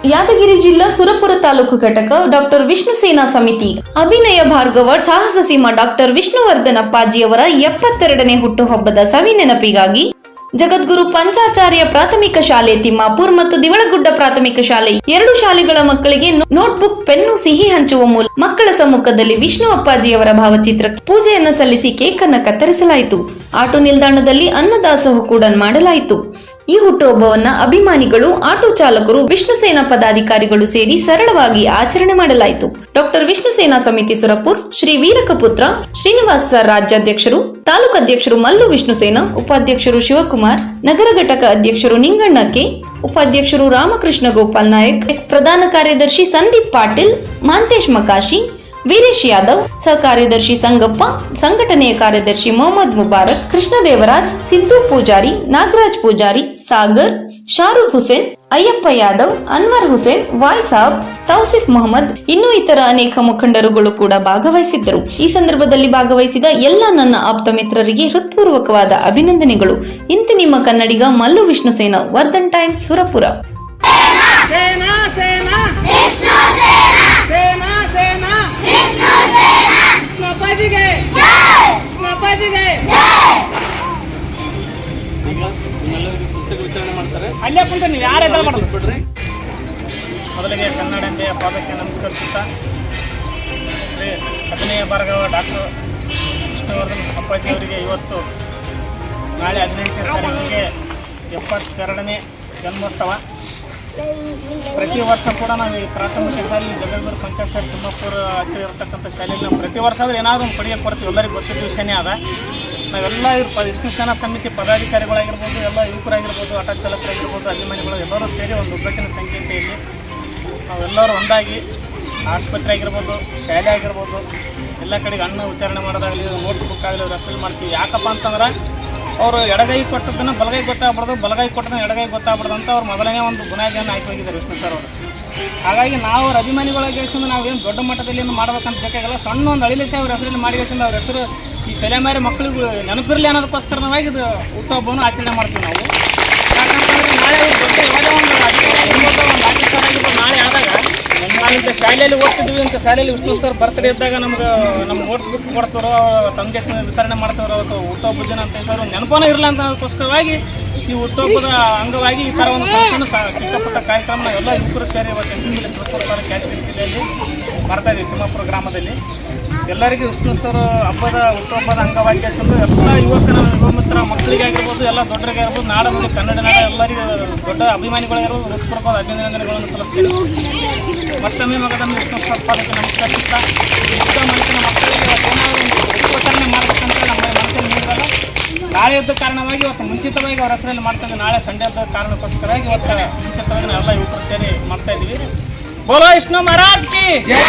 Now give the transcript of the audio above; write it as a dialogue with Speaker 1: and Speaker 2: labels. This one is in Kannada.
Speaker 1: ಯಾದಗಿರಿ ಜಿಲ್ಲಾ ಸುರಪುರ ತಾಲೂಕು ಘಟಕ ಡಾಕ್ಟರ್ ವಿಷ್ಣು ಸೇನಾ ಸಮಿತಿ ಅಭಿನಯ ಭಾರ್ಗವ ಸಾಹಸ ಸೀಮಾ ಡಾಕ್ಟರ್ ವಿಷ್ಣುವರ್ಧನ್ ಅಪ್ಪಾಜಿಯವರ 72ನೇ ಹುಟ್ಟುಹಬ್ಬದ ಸವಿ ನೆನಪಿಗಾಗಿ ಜಗದ್ಗುರು ಪಂಚಾಚಾರ್ಯ ಪ್ರಾಥಮಿಕ ಶಾಲೆ ತಿಮ್ಮಾಪುರ್ ಮತ್ತು ದಿವಳಗುಡ್ಡ ಪ್ರಾಥಮಿಕ ಶಾಲೆ ಎರಡು ಶಾಲೆಗಳ ಮಕ್ಕಳಿಗೆ ನೋಟ್ಬುಕ್ ಪೆನ್ನು ಸಿಹಿ ಹಂಚುವ ಮೂಲಕ ಮಕ್ಕಳ ಸಮ್ಮುಖದಲ್ಲಿ ವಿಷ್ಣು ಅಪ್ಪಾಜಿಯವರ ಭಾವಚಿತ್ರಕ್ಕೆ ಪೂಜೆಯನ್ನು ಸಲ್ಲಿಸಿ ಕೇಕ್ ಅನ್ನು ಕತ್ತರಿಸಲಾಯಿತು. ಆಟೋ ನಿಲ್ದಾಣದಲ್ಲಿ ಅನ್ನದಾಸೋಹ ಕೂಡ ಮಾಡಲಾಯಿತು. ಈ ಹುಟ್ಟುಹಬ್ಬವನ್ನ ಅಭಿಮಾನಿಗಳು, ಆಟೋ ಚಾಲಕರು, ವಿಷ್ಣು ಸೇನಾ ಪದಾಧಿಕಾರಿಗಳು ಸೇರಿ ಸರಳವಾಗಿ ಆಚರಣೆ ಮಾಡಲಾಯಿತು. ಡಾಕ್ಟರ್ ವಿಷ್ಣು ಸೇನಾ ಸಮಿತಿ ಸುರಪುರ್ ಶ್ರೀ ವೀರಕಪುತ್ರ ಶ್ರೀನಿವಾಸ್ ಸರ್ ರಾಜ್ಯಾಧ್ಯಕ್ಷರು, ತಾಲೂಕು ಅಧ್ಯಕ್ಷರು ಮಲ್ಲು ವಿಷ್ಣು ಸೇನಾ, ಉಪಾಧ್ಯಕ್ಷರು ಶಿವಕುಮಾರ್, ನಗರ ಘಟಕ ಅಧ್ಯಕ್ಷರು ನಿಂಗಣ್ಣ ಕೆ, ಉಪಾಧ್ಯಕ್ಷರು ರಾಮಕೃಷ್ಣ ಗೋಪಾಲ್ ನಾಯಕ್, ಪ್ರಧಾನ ಕಾರ್ಯದರ್ಶಿ ಸಂದೀಪ್ ಪಾಟೀಲ್, ಮಾಂತೇಶ್ ಮಕಾಶಿ, ವೀರೇಶ್ ಯಾದವ್, ಸಹ ಕಾರ್ಯದರ್ಶಿ ಸಂಗಪ್ಪ, ಸಂಘಟನೆಯ ಕಾರ್ಯದರ್ಶಿ ಮೊಹಮ್ಮದ್ ಮುಬಾರಕ್, ಕೃಷ್ಣದೇವರಾಜ್, ಸಿದ್ದು ಪೂಜಾರಿ, ನಾಗರಾಜ್ ಪೂಜಾರಿ, ಸಾಗರ್, ಶಾರುಖ್ ಹುಸೇನ್, ಅಯ್ಯಪ್ಪ ಯಾದವ್, ಅನ್ವರ್ ಹುಸೇನ್, ವಾಯ್ ಸಾಬ್, ತೌಸಿಫ್ ಮೊಹಮ್ಮದ್, ಇನ್ನೂ ಇತರ ಅನೇಕ ಮುಖಂಡರುಗಳು ಕೂಡ ಭಾಗವಹಿಸಿದ್ದರು. ಈ ಸಂದರ್ಭದಲ್ಲಿ ಭಾಗವಹಿಸಿದ ಎಲ್ಲ ನನ್ನ ಆಪ್ತ ಮಿತ್ರರಿಗೆ ಹೃತ್ಪೂರ್ವಕವಾದ ಅಭಿನಂದನೆಗಳು. ಇಂತಿ ನಿಮ್ಮ ಕನ್ನಡಿಗ ಮಲ್ಲು ವಿಷ್ಣು ಸೇನಾ, ವರ್ಧನ್ ಟೈಮ್ಸ್, ಸುರಪುರ.
Speaker 2: ಅಲ್ಲೇ ಕುಂತ ನೀವು ಯಾರು ಎದುರು ಮಾಡೋದು ಬಿಡ್ರಿ. ಮೊದಲಿಗೆ ಕನ್ನಡಂಬೆಯ ಪಾದಕ್ಕೆ ನಮಸ್ಕರಿಸುತ್ತಾ ಶ್ರೀ ಅಭಿನಯ ಭಾರ್ಗವ ಡಾಕ್ಟರ್ ವಿಷ್ಣುವರ್ಧನ್ ಅಪ್ಪಾಜಿ ಅವರಿಗೆ ಇವತ್ತು ನಾಳೆ 18ನೇ ತಾರೀಕಿಗೆ 72ನೇ ಜನ್ಮೋತ್ಸವ. ಪ್ರತಿ ವರ್ಷ ಕೂಡ ನಾವು ಈ ಪ್ರಾಥಮಿಕ ಶಾಲೆಯಲ್ಲಿ ಜಗದ್ಗುರು ಪಂಚಾಚಾರ್ಯ ತಿಮ್ಮಾಪುರ ಹತ್ತಿರ ಇರತಕ್ಕಂಥ ಶಾಲೆಯಲ್ಲಿ ನಾವು ಪ್ರತಿ ವರ್ಷ ಆದರೆ ಏನಾದರೂ ಒಂದು ಕೊಡುಗೆ ಕೊಡ್ತೀವಿ. ಎಲ್ಲರಿಗೂ ಗೊತ್ತಿದ್ದ ವಿಷಯನೇ ಅದ. ನಾವೆಲ್ಲ ವಿಷ್ಣು ಸೇನಾ ಸಮಿತಿ ಪದಾಧಿಕಾರಿಗಳಾಗಿರ್ಬೋದು, ಎಲ್ಲ ಯುವಕರಾಗಿರ್ಬೋದು, ಆಟೋ ಚಾಲಕರಾಗಿರ್ಬೋದು, ಅಭಿಮಾನಿಗಳು ಎಲ್ಲರೂ ಸೇರಿ ಒಂದು ಒಗ್ಗಟ್ಟಿನ ಸಂಖ್ಯೆಯಲ್ಲಿ ನಾವೆಲ್ಲರೂ ಒಂದಾಗಿ ಆಸ್ಪತ್ರೆ ಆಗಿರ್ಬೋದು, ಶಾಲೆ ಆಗಿರ್ಬೋದು, ಎಲ್ಲ ಕಡೆಗೆ ಅನ್ನ ವಿತರಣೆ ಮಾಡೋದಾಗಲಿ, ನೋಟ್ಸ್ ಬುಕ್ ಆಗಲಿ ಅವ್ರು ಹೆಸರು ಮಾಡ್ತೀವಿ. ಯಾಕಪ್ಪ ಅಂತಂದ್ರೆ ಅವರು ಎಡಗೈ ಕೊಟ್ಟದನ್ನು ಬಲಗೈ ಗೊತ್ತಾಗ್ಬಾರ್ದು, ಬಲಗೈ ಕೊಟ್ಟದನ್ನು ಎಡಗೈ ಗೊತ್ತಾಗ್ಬಾರ್ದು ಅಂತ ಅವ್ರು ಮೊದಲನೇ ಒಂದು ಬುನಾದಿಯನ್ನು ಆಯ್ಕೆ ಹೋಗಿದ್ದಾರೆ ವಿಷ್ಣು ಸರ್ ಅವರು. ಹಾಗಾಗಿ ನಾವು ಅವ್ರ ಅಭಿಮಾನಿಗಳಿಗೆ ನಾವೇನು ದೊಡ್ಡ ಮಟ್ಟದಲ್ಲಿ ಏನು ಮಾಡ್ಬೇಕಂತ ಬೇಕಾಗಿಲ್ಲ. ಸಣ್ಣ ಒಂದು ಅಳಿಲೇಶ ಅವ್ರ ಹೆಸರಲ್ಲಿ ಮಾಡಿಕೊಂಡು ಅವ್ರ ಹೆಸರು ಈ ತಲೆಮಾರಿ ಮಕ್ಕಳಿಗೂ ನೆನಪಿರಲಿ ಅನ್ನೋದಕ್ಕೋಸ್ಕರವಾಗಿ ಇದು ಹುಟ್ಟುಹಬ್ಬವನ್ನು ಆಚರಣೆ ಮಾಡ್ತೀವಿ ನಾವು. ಯಾಕಂತಂದರೆ ನಾಳೆ ದೊಡ್ಡ ಯಾವುದೇ ಒಂದು ಆಫೀಸರ್ ಆಗಿರ್ಬೋದು ನಾಳೆ ಆದಾಗ ನಾವಿಂಥ ಶಾಲೆಯಲ್ಲಿ ಓದ್ತಿದ್ವಿ, ಇಂಥ ಶಾಲೆಯಲ್ಲಿ ವಿಷ್ಣು ಸರ್ ಬರ್ತ್ಡೇ ಇದ್ದಾಗ ನಮ್ಗೆ ನೋಟ್ಸ್ ಬುಕ್ ಕೊಡ್ತಾರೋ, ತಂದೆ ವಿತರಣೆ ಮಾಡ್ತಾರೋ, ಅಥವಾ ಹುಟ್ಟುಹಬ್ಬದ ದಿನ ಅಂತ ಸರ್ ನೆನಪನೇ ಇರಲ್ಲ ಅನ್ನೋದಕ್ಕೋಸ್ಕರವಾಗಿ ಈ ಹುಟ್ಟುಹಬ್ಬದ ಅಂಗವಾಗಿ ಈ ಥರ ಒಂದು ಚಿಕ್ಕ ಪುಟ್ಟ ಕಾರ್ಯಕ್ರಮ ನಾವೆಲ್ಲ ಯುವಕರು ಸೇರಿ ಇವತ್ತು ಸುರಪುರ ಯಾದಗಿರಿ ಜಿಲ್ಲೆಯಲ್ಲಿ ಮಾಡ್ತಾ ಇದ್ದೀವಿ. ತಿಮ್ಮಾಪುರ ಗ್ರಾಮದಲ್ಲಿ ಎಲ್ಲರಿಗೂ ವಿಷ್ಣು ಸರ್ ಹುಟ್ಟುಹಬ್ಬದ ಅಂಗವಾಗಿ ಎಲ್ಲ ಯುವ ಮಿತ್ರ ಮಕ್ಕಳಿಗಾಗಿರ್ಬೋದು, ಎಲ್ಲ ದೊಡ್ಡರಿಗಾಗಿರ್ಬೋದು, ನಾಡಲ್ಲಿ ಕನ್ನಡ ನಾಡ ಎಲ್ಲರಿಗೂ ದೊಡ್ಡ ಅಭಿಮಾನಿಗಳಿಗಿರ್ಬೋದು ಹೃತ್ಪೂರ್ವಕವಾದ ಅಭಿನಂದನೆಗಳನ್ನು ಸಲ್ಲಿಸ್ತೀನಿ. ಮತ್ತೊಮ್ಮೆ ಮಗದೊಮ್ಮೆ ವಿಷ್ಣು ಸರ್ ಪಾದಕ್ಕೆ ನಮಸ್ಕರಿಸುತ್ತಾ ಯುದ್ಧ ಮನಸ್ಸಿನ ಮಕ್ಕಳಿಗೆ ಏನಾದರೂ ಉಪಚರಣೆ ಮಾಡಬೇಕಂತ ನಮ್ಮ ಮನಸ್ಸಲ್ಲಿ ನೀಡಲ್ಲ. ನಾಳೆ ಇದ್ದ ಕಾರಣವಾಗಿ ಇವತ್ತು ಮುಂಚಿತವಾಗಿ ಅವ್ರ ಹೆಸರಲ್ಲಿ ಮಾಡ್ತಾ ನಾಳೆ ಸಂಡೇ ಇದ್ದ ಕಾರಣಕ್ಕೋಸ್ಕರವಾಗಿ ಇವತ್ತು ಮುಂಚಿತವಾಗಿ ನಾವೆಲ್ಲ ಯುವಕರು ಸೇರಿ ಮಾಡ್ತಾ ಇದ್ದೀವಿ. ಬೋಲೋ ವಿಷ್ಣು ಮಹಾರಾಜ್ ಕಿ ಜೈ.